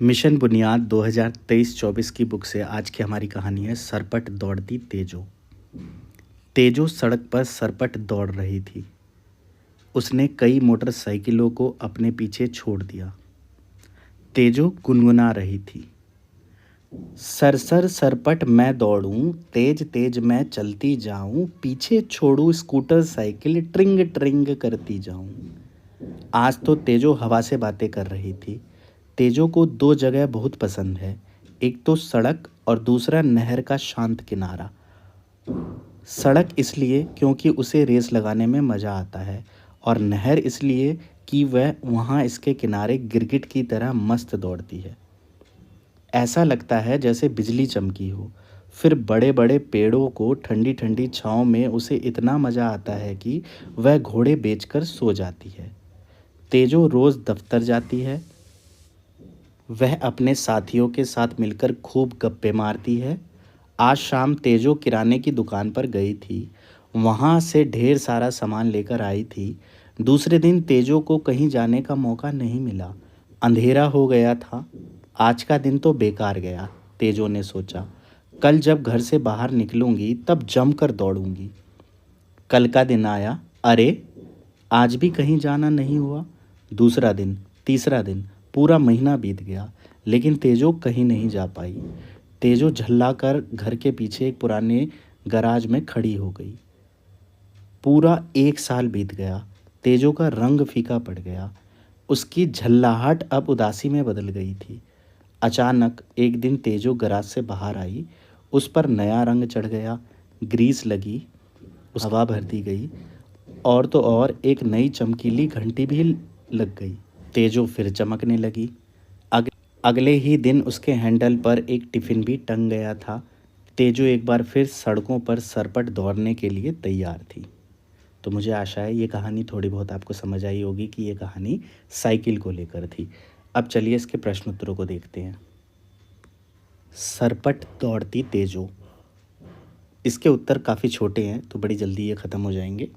Mission बुनियाद 2023-24 की book से आज की हमारी कहानी है सरपट दौड़ती तेजो। तेजो सड़क पर सरपट दौड़ रही थी। उसने कई मोटरसाइकिलों को अपने पीछे छोड़ दिया। तेजो गुनगुना रही थी, सरसर सरपट मैं दौड़ूं, तेज तेज मैं चलती जाऊं, पीछे छोड़ू स्कूटर साइकिल ट्रिंग ट्रिंग करती जाऊं। आज तो तेजो हवा से बातें कर रही थी। तेजो को दो जगह बहुत पसंद है, एक तो सड़क और दूसरा नहर का शांत किनारा। सड़क इसलिए क्योंकि उसे रेस लगाने में मज़ा आता है, और नहर इसलिए कि वह वहाँ इसके किनारे गिरगिट की तरह मस्त दौड़ती है। ऐसा लगता है जैसे बिजली चमकी हो। फिर बड़े बड़े पेड़ों को ठंडी ठंडी छाँव में उसे इतना मज़ा आता है कि वह घोड़े बेचकर सो जाती है। तेजो रोज़ दफ्तर जाती है। वह अपने साथियों के साथ मिलकर खूब गप्पे मारती है। आज शाम तेजो किराने की दुकान पर गई थी। वहाँ से ढेर सारा सामान लेकर आई थी। दूसरे दिन तेजो को कहीं जाने का मौका नहीं मिला। अंधेरा हो गया था। आज का दिन तो बेकार गया, तेजो ने सोचा। कल जब घर से बाहर निकलूंगी तब जमकर दौड़ूंगी। कल का दिन आया। अरे, आज भी कहीं जाना नहीं हुआ। दूसरा दिन, तीसरा दिन, पूरा महीना बीत गया, लेकिन तेजो कहीं नहीं जा पाई। तेजो झल्ला कर घर के पीछे एक पुराने गराज में खड़ी हो गई। पूरा एक साल बीत गया। तेजो का रंग फीका पड़ गया। उसकी झल्लाहट अब उदासी में बदल गई थी। अचानक एक दिन तेजो गराज से बाहर आई। उस पर नया रंग चढ़ गया, ग्रीस लगी, हवा भर दी गई, और तो और एक नई चमकीली घंटी भी लग गई। तेजो फिर चमकने लगी। अगले ही दिन उसके हैंडल पर एक टिफ़िन भी टंग गया था। तेजो एक बार फिर सड़कों पर सरपट दौड़ने के लिए तैयार थी। तो मुझे आशा है ये कहानी थोड़ी बहुत आपको समझ आई होगी कि ये कहानी साइकिल को लेकर थी। अब चलिए इसके प्रश्न उत्तरों को देखते हैं। सरपट दौड़ती तेजो, इसके उत्तर काफ़ी छोटे हैं तो बड़ी जल्दी ये ख़त्म हो जाएंगे।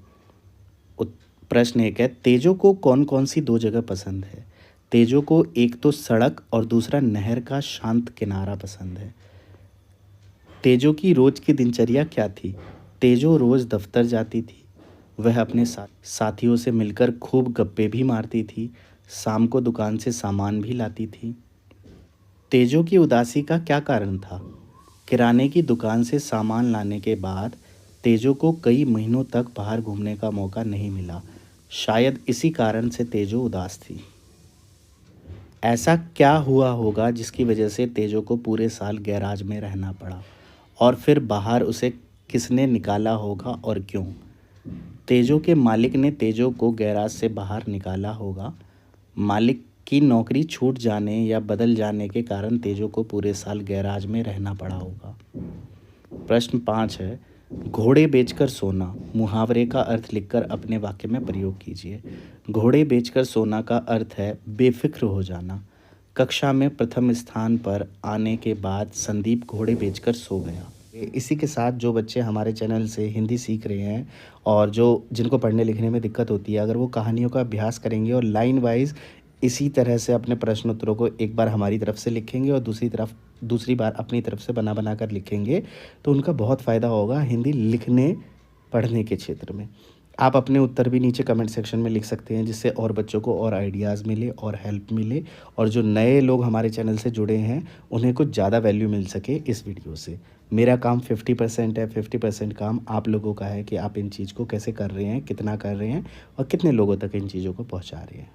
प्रश्न एक है, तेजो को कौन कौन सी दो जगह पसंद है? तेजो को एक तो सड़क और दूसरा नहर का शांत किनारा पसंद है। तेजो की रोज की दिनचर्या क्या थी? तेजो रोज दफ्तर जाती थी। वह अपने साथियों से मिलकर खूब गप्पे भी मारती थी। शाम को दुकान से सामान भी लाती थी। तेजो की उदासी का क्या कारण था? किराने की दुकान से सामान लाने के बाद तेजो को कई महीनों तक बाहर घूमने का मौका नहीं मिला। शायद इसी कारण से तेजो उदास थी। ऐसा क्या हुआ होगा जिसकी वजह से तेजो को पूरे साल गैराज में रहना पड़ा, और फिर बाहर उसे किसने निकाला होगा और क्यों? तेजो के मालिक ने तेजो को गैराज से बाहर निकाला होगा। मालिक की नौकरी छूट जाने या बदल जाने के कारण तेजो को पूरे साल गैराज में रहना पड़ा होगा। प्रश्न 5 है, घोड़े बेचकर सोना, मुहावरे का अर्थ लिखकर अपने वाक्य में प्रयोग कीजिए। घोड़े बेचकर सोना का अर्थ है बेफिक्र हो जाना। कक्षा में प्रथम स्थान पर आने के बाद संदीप घोड़े बेचकर सो गया। इसी के साथ जो बच्चे हमारे चैनल से हिंदी सीख रहे हैं और जिनको पढ़ने लिखने में दिक्कत होती है, अगर वो कहानियों का अभ्यास करेंगे और लाइन वाइज इसी तरह से अपने प्रश्न उत्तरों को एक बार हमारी तरफ से लिखेंगे और दूसरी बार अपनी तरफ से बना बना कर लिखेंगे, तो उनका बहुत फ़ायदा होगा हिंदी लिखने पढ़ने के क्षेत्र में। आप अपने उत्तर भी नीचे कमेंट सेक्शन में लिख सकते हैं, जिससे और बच्चों को और आइडियाज़ मिले और हेल्प मिले, और जो नए लोग हमारे चैनल से जुड़े हैं उन्हें कुछ ज़्यादा वैल्यू मिल सके इस वीडियो से। मेरा काम 50% है, 50% काम आप लोगों का है कि आप इन चीज़ को कैसे कर रहे हैं, कितना कर रहे हैं और कितने लोगों तक इन चीज़ों को पहुँचा रहे हैं।